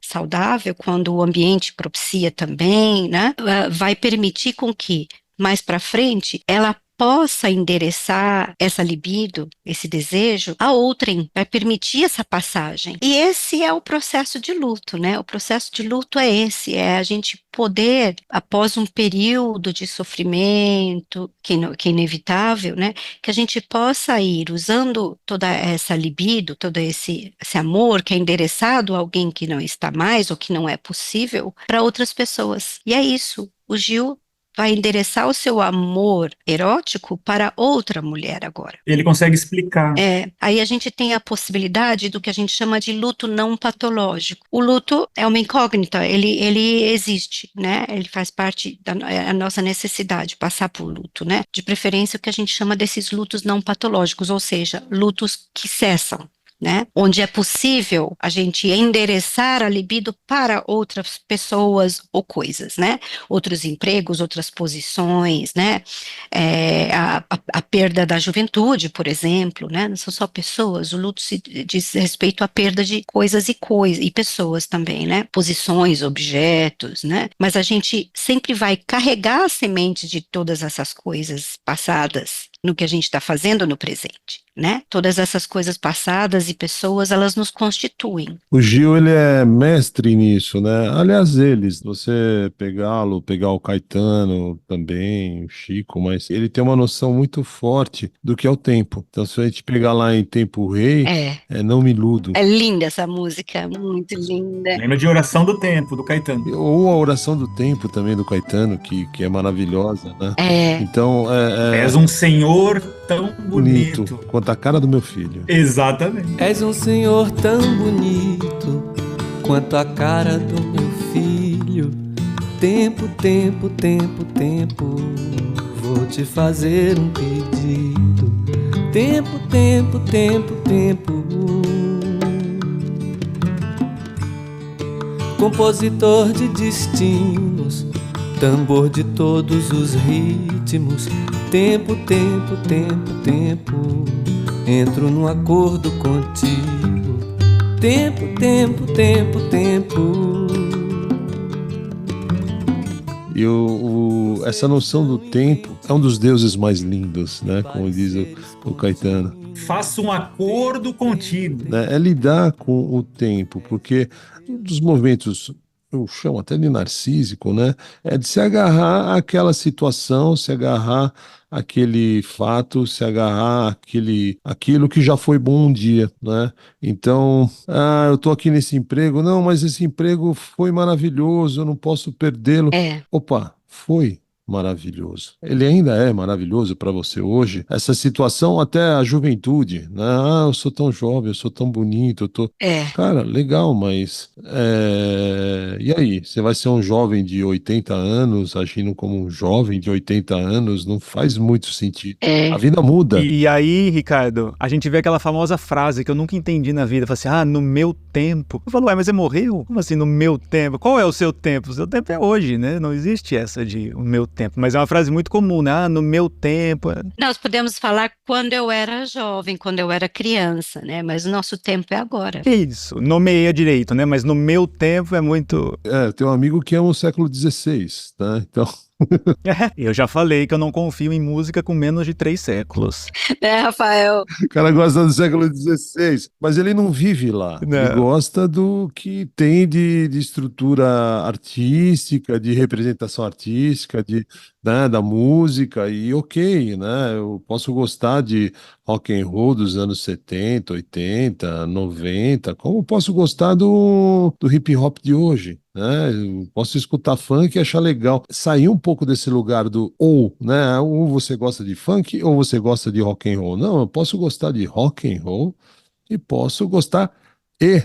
saudável, quando o ambiente propicia também, né, vai permitir com que, mais para frente, ela possa endereçar essa libido, esse desejo, a outrem, vai permitir essa passagem. E esse é o processo de luto, né? O processo de luto é esse, é a gente poder, após um período de sofrimento, que é inevitável, né? Que a gente possa ir usando toda essa libido, todo esse amor que é endereçado a alguém que não está mais ou que não é possível para outras pessoas. E é isso. O Gil vai endereçar o seu amor erótico para outra mulher agora. Ele consegue explicar. Aí a gente tem a possibilidade do que a gente chama de luto não patológico. O luto é uma incógnita, ele existe, né? Ele faz parte da nossa necessidade, passar por luto, né? De preferência o que a gente chama desses lutos não patológicos, ou seja, lutos que cessam, né? Onde é possível a gente endereçar a libido para outras pessoas ou coisas, né? Outros empregos, outras posições, né? A perda da juventude, por exemplo, né? Não são só pessoas, o luto se diz respeito à perda de coisas e pessoas também, né? Posições, objetos, né? Mas a gente sempre vai carregar a semente de todas essas coisas passadas no que a gente está fazendo no presente, né? Todas essas coisas passadas e pessoas, elas nos constituem. O Gil, ele é mestre nisso, né? Aliás, eles, você pegar o Caetano também, o Chico, mas ele tem uma noção muito forte do que é o tempo. Então, se a gente pegar lá em Tempo Rei, Não Me Iludo. É linda essa música, muito linda. Lembra de Oração do Tempo, do Caetano. Ou a Oração do Tempo também, do Caetano, que é maravilhosa, né? Então, És um senhor tão bonito quanto a cara do meu filho. Exatamente. És um senhor tão bonito quanto a cara do meu filho. Tempo, tempo, tempo, tempo, vou te fazer um pedido. Tempo, tempo, tempo, tempo. Compositor de destinos, tambor de todos os ritmos. Tempo, tempo, tempo, tempo, entro num acordo contigo. Tempo, tempo, tempo, tempo. E essa noção do tempo é um dos deuses mais lindos, né? Como diz o Caetano. Faço um acordo contigo. É lidar com o tempo, porque um dos movimentos, eu chamo até de narcísico, né? É de se agarrar àquela situação, se agarrar àquele fato, se agarrar àquilo que já foi bom um dia, né? Então, eu tô aqui nesse emprego, não, mas esse emprego foi maravilhoso, eu não posso perdê-lo. Opa, foi maravilhoso. Ele ainda é maravilhoso para você hoje. Essa situação, até a juventude, né? Eu sou tão jovem, eu sou tão bonito, eu tô... Cara, legal, mas e aí? Você vai ser um jovem de 80 anos agindo como um jovem de 80 anos? Não faz muito sentido. A vida muda. E aí, Ricardo, a gente vê aquela famosa frase que eu nunca entendi na vida. Fala assim, no meu tempo. Eu falo, mas você morreu? Como assim, no meu tempo? Qual é o seu tempo? O seu tempo é hoje, né? Não existe essa de o meu tempo. Mas é uma frase muito comum, né? No meu tempo. Nós podemos falar quando eu era jovem, quando eu era criança, né? Mas o nosso tempo é agora. Isso, nomeia direito, né? Mas no meu tempo é muito... Tem um amigo que é um século XVI, tá? Então... Eu já falei que eu não confio em música com menos de 3 séculos. Rafael? O cara gosta do século XVI, mas ele não vive lá. Não. Ele gosta do que tem de estrutura artística, de representação artística, né, da música e ok, né? Eu posso gostar de rock and roll dos anos 70, 80, 90, como posso gostar do hip hop de hoje, né? Eu posso escutar funk e achar legal. Sair um pouco desse lugar do ou, né? Ou você gosta de funk ou você gosta de rock and roll. Não, eu posso gostar de rock and roll e posso gostar de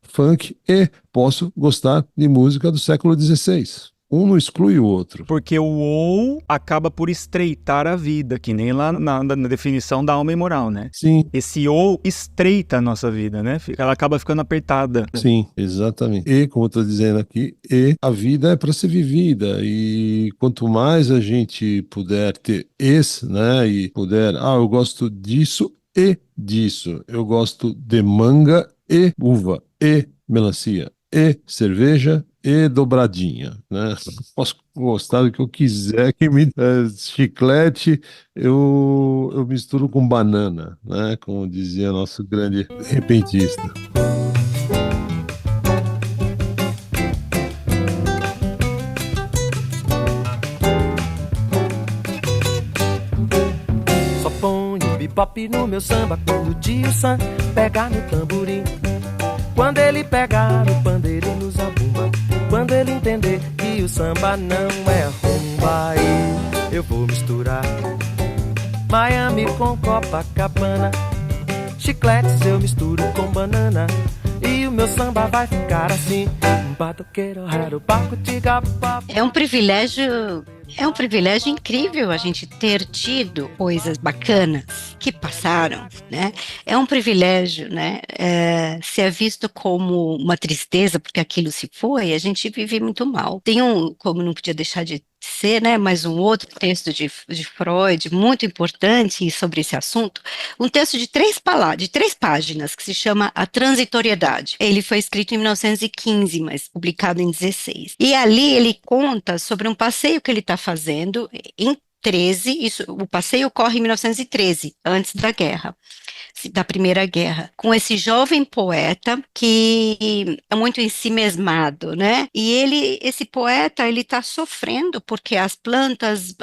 funk e posso gostar de música do século XVI. Um não exclui o outro. Porque o ou acaba por estreitar a vida, que nem lá na definição da alma e moral, né? Sim, Esse ou estreita a nossa vida, né? Ela acaba ficando apertada. sim, exatamente. E, como eu estou dizendo aqui, e a vida é para ser vivida. E quanto mais a gente puder ter esse, né? E puder, eu gosto disso e disso. Eu gosto de manga e uva e melancia e cerveja e dobradinha, né? Posso gostar do que eu quiser, chiclete eu misturo com banana, né? Como dizia nosso grande repentista. Só ponho bebop no meu samba quando o tio Sam pegar no tamborim. Quando ele pegar no pandeiro e no zabumba, quando ele entender que o samba não é rumba, aí eu vou misturar Miami com Copacabana, chicletes eu misturo com banana, e o meu samba vai ficar assim. É um privilégio incrível a gente ter tido coisas bacanas que passaram, né? É um privilégio, né? Se é visto como uma tristeza porque aquilo se foi, a gente vive muito mal. Tem como não podia deixar de ser, né? Mas um outro texto de Freud muito importante sobre esse assunto, um texto de três páginas que se chama A Transitoriedade. Ele foi escrito em 1915, mas publicado em 16. E ali ele conta sobre um passeio que ele está fazendo em 13, o passeio ocorre em 1913, antes da Primeira Guerra, com esse jovem poeta que é muito ensimesmado, né? E esse poeta, ele está sofrendo porque as plantas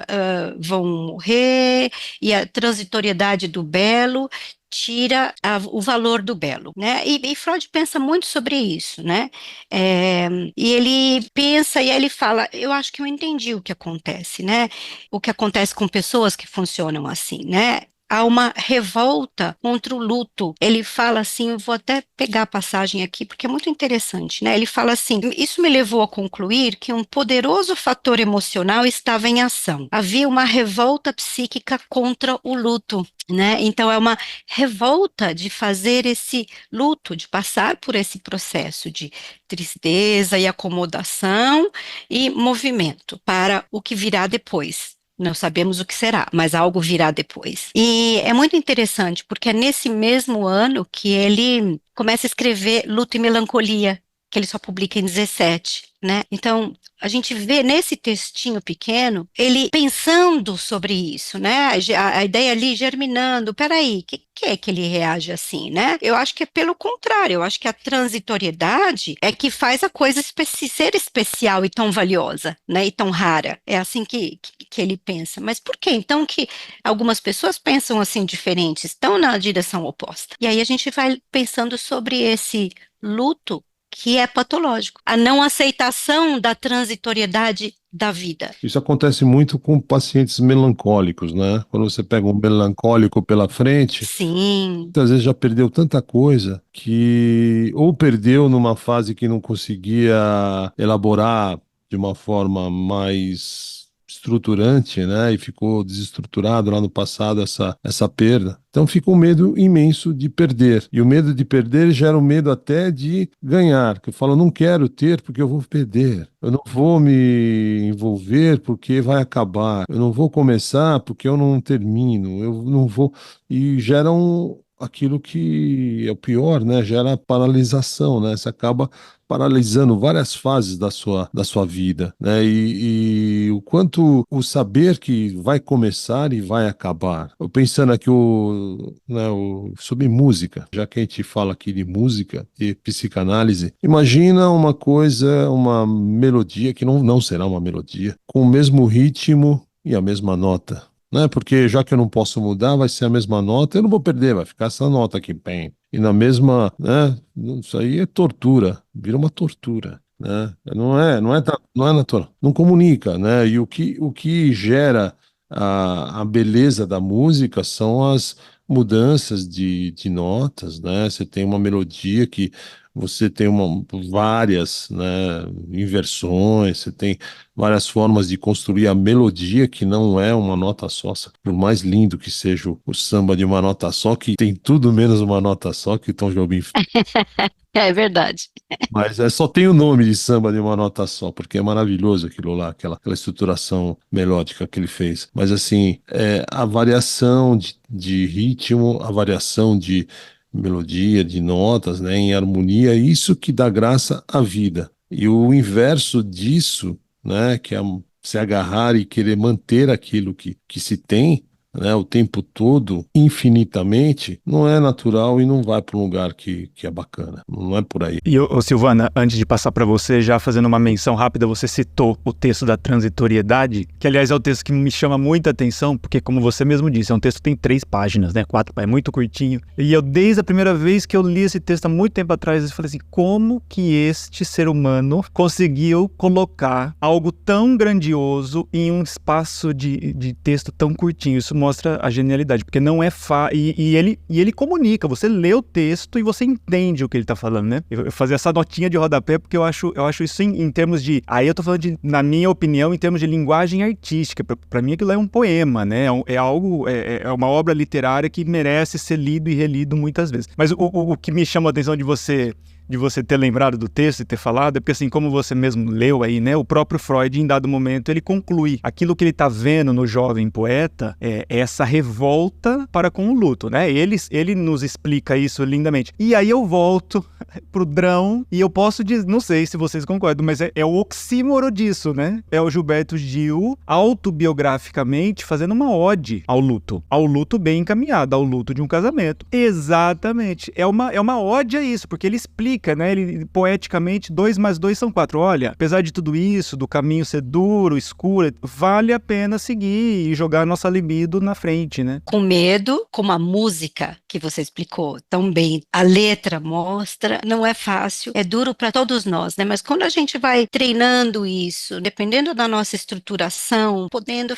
vão morrer e a transitoriedade do belo tira o valor do belo, né? E Freud pensa muito sobre isso, né? E ele pensa e aí ele fala, eu acho que eu entendi o que acontece, né? O que acontece com pessoas que funcionam assim, né? Há uma revolta contra o luto. Ele fala assim, eu vou até pegar a passagem aqui, porque é muito interessante, né? Ele fala assim, isso me levou a concluir que um poderoso fator emocional estava em ação. Havia uma revolta psíquica contra o luto, né? Então é uma revolta de fazer esse luto, de passar por esse processo de tristeza e acomodação e movimento para o que virá depois. Não sabemos o que será, mas algo virá depois. E é muito interessante, porque é nesse mesmo ano que ele começa a escrever Luto e Melancolia, que ele só publica em 17, né? Então, a gente vê nesse textinho pequeno, ele pensando sobre isso, né? A ideia ali germinando, peraí, que é que ele reage assim, né? Eu acho que é pelo contrário, eu acho que a transitoriedade é que faz a coisa ser especial e tão valiosa, né? E tão rara. É assim que ele pensa. Mas por que então que algumas pessoas pensam assim diferentes, estão na direção oposta? E aí a gente vai pensando sobre esse luto que é patológico, a não aceitação da transitoriedade da vida. Isso acontece muito com pacientes melancólicos, né? Quando você pega um melancólico pela frente, Sim. muitas vezes já perdeu tanta coisa que ou perdeu numa fase que não conseguia elaborar de uma forma mais estruturante, né? E ficou desestruturado lá no passado essa perda. Então fica um medo imenso de perder. E o medo de perder gera um medo até de ganhar. Que eu falo, não quero ter porque eu vou perder. Eu não vou me envolver porque vai acabar. Eu não vou começar porque eu não termino. Eu não vou. E gera aquilo que é o pior, né? Gera paralisação, né? Você acaba paralisando várias fases da sua vida, né? E o quanto o saber que vai começar e vai acabar. Eu pensando aqui sobre música, já que a gente fala aqui de música e psicanálise, imagina uma coisa, uma melodia que não será uma melodia, com o mesmo ritmo e a mesma nota. Né? Porque já que eu não posso mudar, vai ser a mesma nota, eu não vou perder, vai ficar essa nota aqui, bem. E na mesma, né? Isso aí é tortura, vira uma tortura, né? Não é natural, não comunica, né? E o que gera a beleza da música são as mudanças de notas, né? Você tem uma melodia que você tem várias, né, inversões, você tem várias formas de construir a melodia que não é uma nota só. Por mais lindo que seja o samba de uma nota só, que tem tudo menos uma nota só, que o Tom Jobim fez. É verdade. Mas só tem o nome de samba de uma nota só, porque é maravilhoso aquilo lá, aquela estruturação melódica que ele fez. Mas assim, a variação de ritmo, a variação de melodia, de notas, né, em harmonia, isso que dá graça à vida. E o inverso disso, né, que é se agarrar e querer manter aquilo que se tem, né, o tempo todo, infinitamente, não é natural e não vai para um lugar que é bacana. Não é por aí. E, Silvana, antes de passar para você, já fazendo uma menção rápida, você citou o texto da transitoriedade, que aliás é o texto que me chama muita atenção, porque como você mesmo disse, é um texto que tem 3 páginas, né? 4, é muito curtinho. E eu, desde a primeira vez que eu li esse texto, há muito tempo atrás, eu falei assim, como que este ser humano conseguiu colocar algo tão grandioso em um espaço de texto tão curtinho? Isso mostra a genialidade, porque não é e ele comunica, você lê o texto e você entende o que ele tá falando, né? Eu fazer essa notinha de rodapé porque eu acho isso em termos de, aí eu tô falando de, na minha opinião, em termos de linguagem artística, pra mim aquilo é um poema, né? É algo, é uma obra literária que merece ser lido e relido muitas vezes. Mas o que me chama a atenção de você ter lembrado do texto e ter falado, é porque assim, como você mesmo leu aí, né, o próprio Freud, em dado momento, ele conclui aquilo que ele tá vendo no jovem poeta, é essa revolta para com o luto, né, ele nos explica isso lindamente. E aí eu volto pro Drão, e eu posso dizer, não sei se vocês concordam, mas é o oxímoro disso, né, é o Gilberto Gil, autobiograficamente, fazendo uma ode ao luto bem encaminhado, ao luto de um casamento. Exatamente, é uma ode a isso, porque ele explica, né? Ele, poeticamente, 2 mais 2 são 4. Olha, apesar de tudo isso, do caminho ser duro, escuro, vale a pena seguir e jogar a nossa libido na frente, né? Com medo, como a música que você explicou tão bem, a letra mostra, não é fácil, é duro para todos nós, né? Mas quando a gente vai treinando isso, dependendo da nossa estruturação, podendo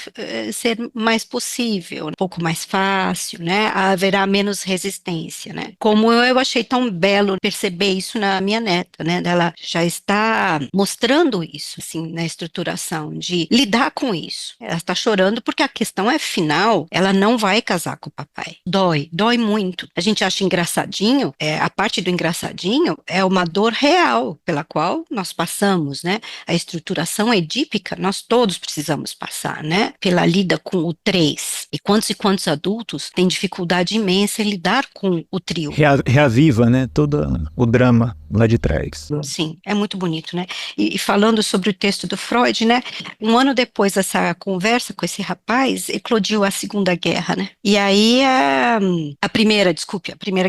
ser mais possível, um pouco mais fácil, né? Haverá menos resistência, né? Como eu achei tão belo perceber isso na minha neta, né? Ela já está mostrando isso, assim, na estruturação, de lidar com isso. Ela está chorando porque a questão é final, ela não vai casar com o papai. Dói muito. A gente acha engraçadinho, a parte do engraçadinho é uma dor real pela qual nós passamos, né? A estruturação edípica, nós todos precisamos passar, né? Pela lida com o 3. E quantos adultos têm dificuldade imensa em lidar com o trio? Reaviva, né? Todo o drama lá de trás. Sim, é muito bonito, né? E falando sobre o texto do Freud, né? Um ano depois dessa conversa com esse rapaz, eclodiu a Segunda Guerra, né? E aí a Primeira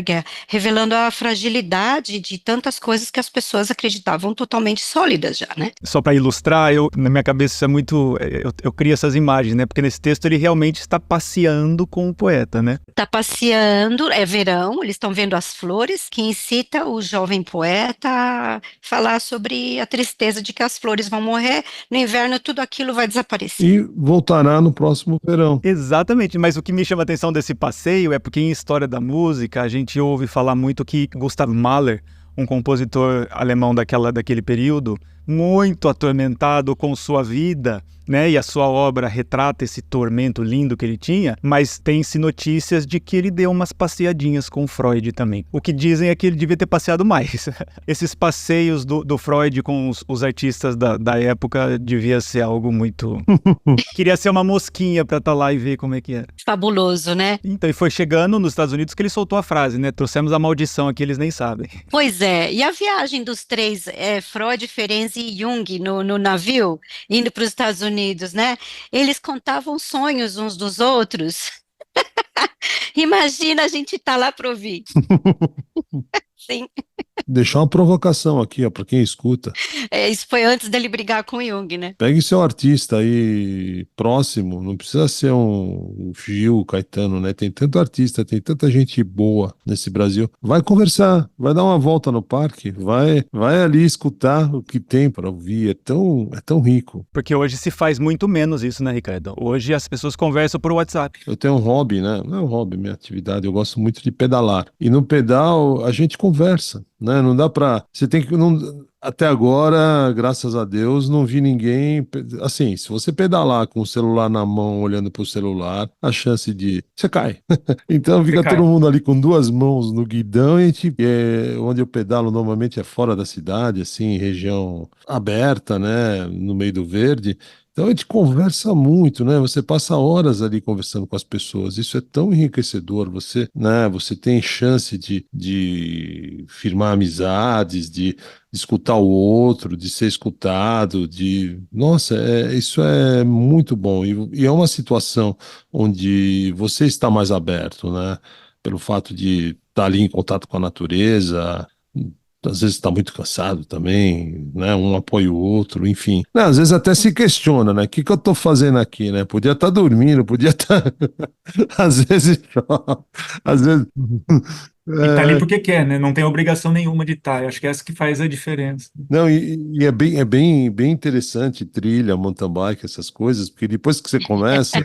Guerra, revelando a fragilidade de tantas coisas que as pessoas acreditavam totalmente sólidas já, né? Só para ilustrar, na minha cabeça isso é muito, eu crio essas imagens, né? Porque nesse texto ele realmente está passeando com o poeta, né? Está passeando, é verão, eles estão vendo as flores, que incita o jovem poeta a falar sobre a tristeza de que as flores vão morrer, no inverno tudo aquilo vai desaparecer. E voltará no próximo verão. Exatamente, mas o que me chama a atenção desse passeio é porque em história da música a gente ouve falar muito que Gustav Mahler, um compositor alemão daquele período, muito atormentado com sua vida, né? E a sua obra retrata esse tormento lindo que ele tinha, mas tem-se notícias de que ele deu umas passeadinhas com o Freud também. O que dizem é que ele devia ter passeado mais. Esses passeios do Freud com os artistas da época devia ser algo muito... Queria ser uma mosquinha pra estar lá e ver como é que era. Fabuloso, né? Então, e foi chegando nos Estados Unidos que ele soltou a frase, né? Trouxemos a maldição aqui, eles nem sabem. Pois é, e a viagem dos três, Freud, Ferenczi e Jung no navio, indo para os Estados Unidos, né? Eles contavam sonhos uns dos outros. Imagina a gente estar lá para ouvir. Sim, Deixar uma provocação aqui, ó, para quem escuta. isso foi antes dele brigar com o Jung, né? Pegue seu artista aí próximo, não precisa ser um Gil, Caetano, né? Tem tanto artista, tem tanta gente boa nesse Brasil. Vai conversar, vai dar uma volta no parque, vai ali escutar o que tem para ouvir. É tão rico. Porque hoje se faz muito menos isso, né, Ricardo? Hoje as pessoas conversam por WhatsApp. Eu tenho um hobby, né? Não é um hobby, minha atividade. Eu gosto muito de pedalar. E no pedal a gente conversa, né? Não dá pra. Você tem que. Até agora, graças a Deus, não vi ninguém. Assim, se você pedalar com o celular na mão, olhando pro celular, a chance de. Você cai. Então Você fica cai. todo mundo ali com duas mãos no guidão e a gente, onde eu pedalo normalmente é fora da cidade, assim, região aberta, né? No meio do verde. Então a gente conversa muito, né? Você passa horas ali conversando com as pessoas. Isso é tão enriquecedor. Você, né? Você tem chance de firmar amizades, de escutar o outro, de ser escutado, de... Nossa, isso é muito bom. E é uma situação onde você está mais aberto, né? Pelo fato de estar ali em contato com a natureza, às vezes está muito cansado também, né? Um apoia o outro, enfim. Né, às vezes até se questiona, né? O que que eu tô fazendo aqui, né? Podia estar dormindo, podia estar... Às vezes chove, às vezes... E tá ali É, porque quer, né? Não tem obrigação nenhuma de estar. Eu acho que é essa que faz a diferença. não, e é bem interessante trilha, mountain bike, essas coisas, porque depois que você começa,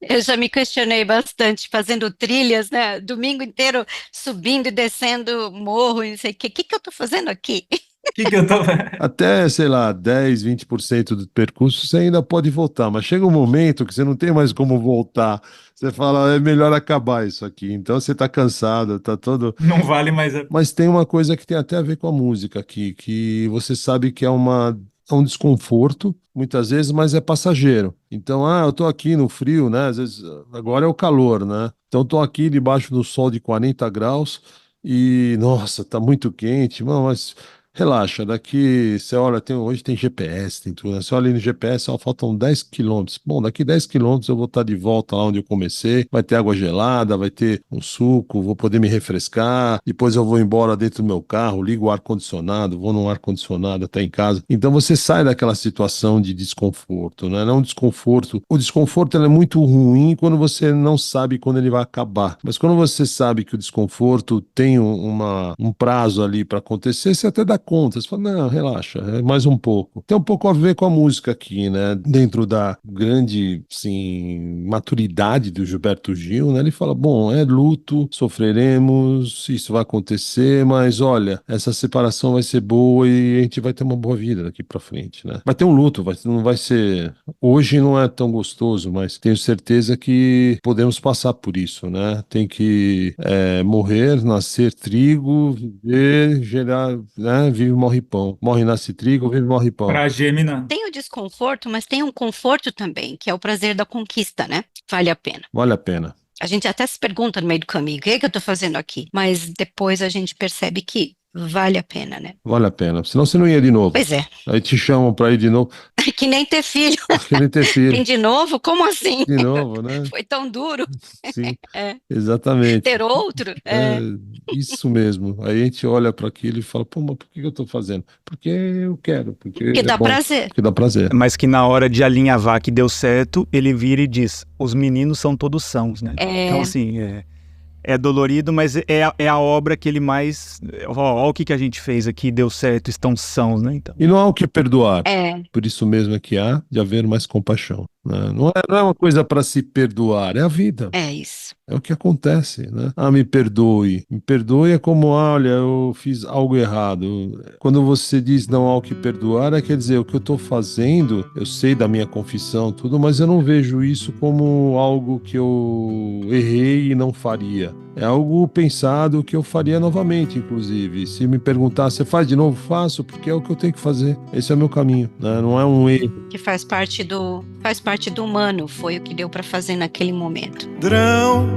Eu já me questionei bastante fazendo trilhas, né? Domingo inteiro subindo e descendo morro e não sei o quê. O que que eu estou fazendo aqui? O que que eu tô... até, sei lá, 10, 20% do percurso você ainda pode voltar, mas chega um momento que você não tem mais como voltar. Você fala, é melhor acabar isso aqui. Então você tá cansado, tá todo. Não vale mais a... Mas tem uma coisa que tem até a ver com a música aqui, que você sabe que é um desconforto, muitas vezes, mas é passageiro. Então, eu tô aqui no frio, né? Às vezes, agora é o calor, né? Então, tô aqui debaixo do sol de 40 graus e, nossa, tá muito quente, mano, mas relaxa, daqui, você olha, hoje tem GPS, tem tudo, né? Você olha aí no GPS, só faltam 10 quilômetros. Bom, daqui 10 quilômetros eu vou estar de volta lá onde eu comecei, vai ter água gelada, vai ter um suco, vou poder me refrescar, depois eu vou embora dentro do meu carro, ligo o ar-condicionado, vou no ar-condicionado até em casa. Então você sai daquela situação de desconforto, né? Não desconforto. O desconforto ele é muito ruim quando você não sabe quando ele vai acabar. Mas quando você sabe que o desconforto tem um prazo ali para acontecer, você até dá conta. Você fala, não, relaxa, é mais um pouco. Tem um pouco a ver com a música aqui, né? Dentro da grande, assim, maturidade do Gilberto Gil, né? Ele fala, bom, é luto, sofreremos, isso vai acontecer, mas olha, essa separação vai ser boa e a gente vai ter uma boa vida daqui pra frente, né? Vai ter um luto, não vai ser... Hoje não é tão gostoso, mas tenho certeza que podemos passar por isso, né? Tem que morrer, nascer trigo, viver, gerar, né? Vive, morre pão. Morre, nasce trigo, vive, morre pão. Pra germinar. Tem o desconforto, mas tem um conforto também, que é o prazer da conquista, né? Vale a pena. Vale a pena. A gente até se pergunta no meio do caminho, o que é que eu estou fazendo aqui? Mas depois a gente percebe que vale a pena, né? Vale a pena. Senão você não ia de novo. Pois é, Aí te chamam pra ir de novo. que nem ter filho. Querer ter filho. Tem de novo? Como assim? De novo, né? Foi tão duro. Sim, É. exatamente. Ter outro? É isso mesmo. Aí a gente olha para aquilo e fala, pô, mas por que eu tô fazendo? Porque eu quero, porque Que é dá bom, prazer. porque dá prazer. Mas que na hora de alinhavar que deu certo, ele vira e diz, os meninos são todos sãos, né? Então, assim, é dolorido, mas é a obra que ele mais... Ó, o que a gente fez aqui, deu certo, estão sãos, né? Então. E não há o que perdoar. É. Por isso mesmo é que há de haver mais compaixão. né? Não é uma coisa para se perdoar, é a vida. É isso. É o que acontece, né? Ah, me perdoe. Me perdoe é como, olha, eu fiz algo errado. Quando você diz não há o que perdoar, quer dizer, o que eu estou fazendo, eu sei da minha confissão, tudo, mas eu não vejo isso como algo que eu errei e não faria. É algo pensado que eu faria novamente, inclusive. Se me perguntar, você faz de novo? Faço, porque é o que eu tenho que fazer. Esse é o meu caminho, né? Não é um erro. Que faz parte do humano, foi o que deu para fazer naquele momento. Grão,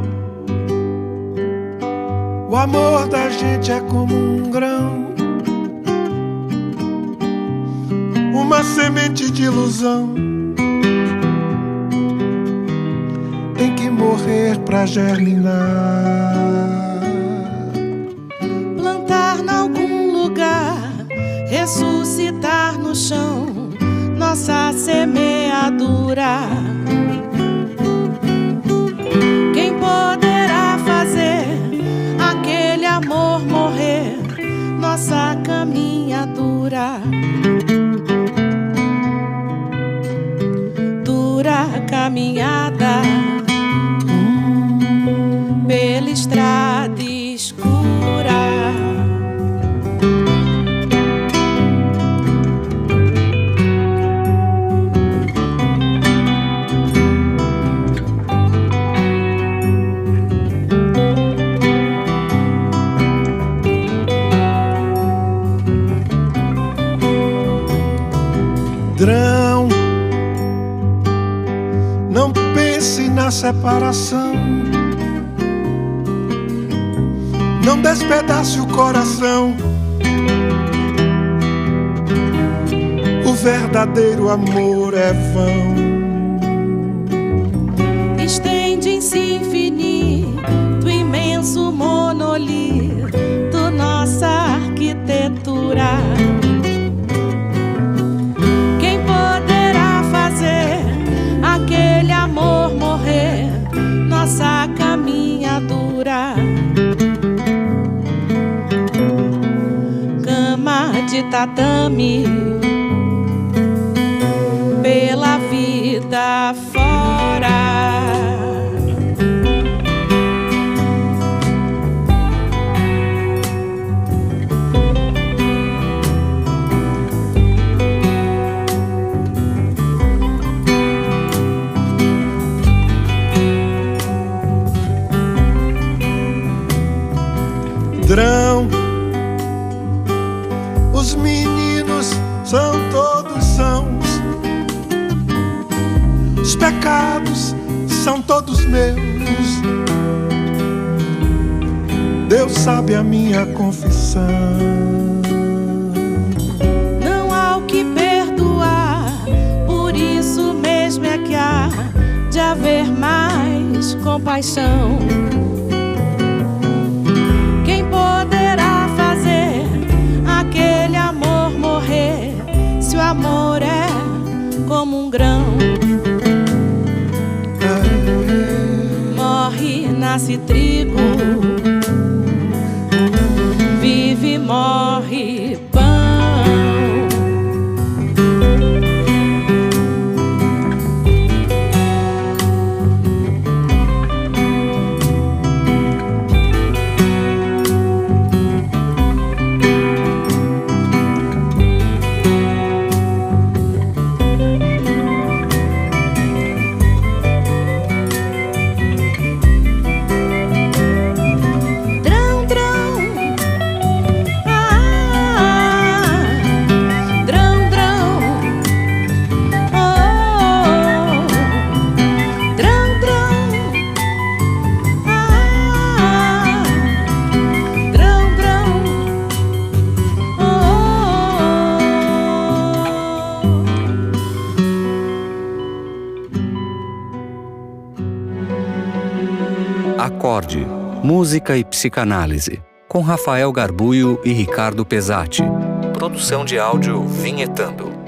o amor da gente é como um grão, uma semente de ilusão, tem que morrer pra germinar. Plantar em algum lugar, ressuscitar no chão nossa semeadura. Quem poderá fazer aquele amor morrer, nossa caminhadura? Dura caminhada pela estrada escura. Drão, não pense na separação, não despedace o coração. O verdadeiro amor é vão. Estende-se infinito, imenso monolito, nossa arquitetura. Quem poderá fazer aquele amor morrer, nossa caminhadura? Cama de tatame pela vida fora. Drão, os meninos são todos sãos, os pecados são todos meus. Deus sabe a minha confissão. Não há o que perdoar, por isso mesmo é que há de haver mais compaixão. Quem poderá fazer aquele amor morrer, se o amor é como um grão? Morre, nasce trigo, vive, morre pão. Acorde, música e psicanálise, com Rafael Garbuio e Ricardo Pesati. Produção de áudio Vinhetando.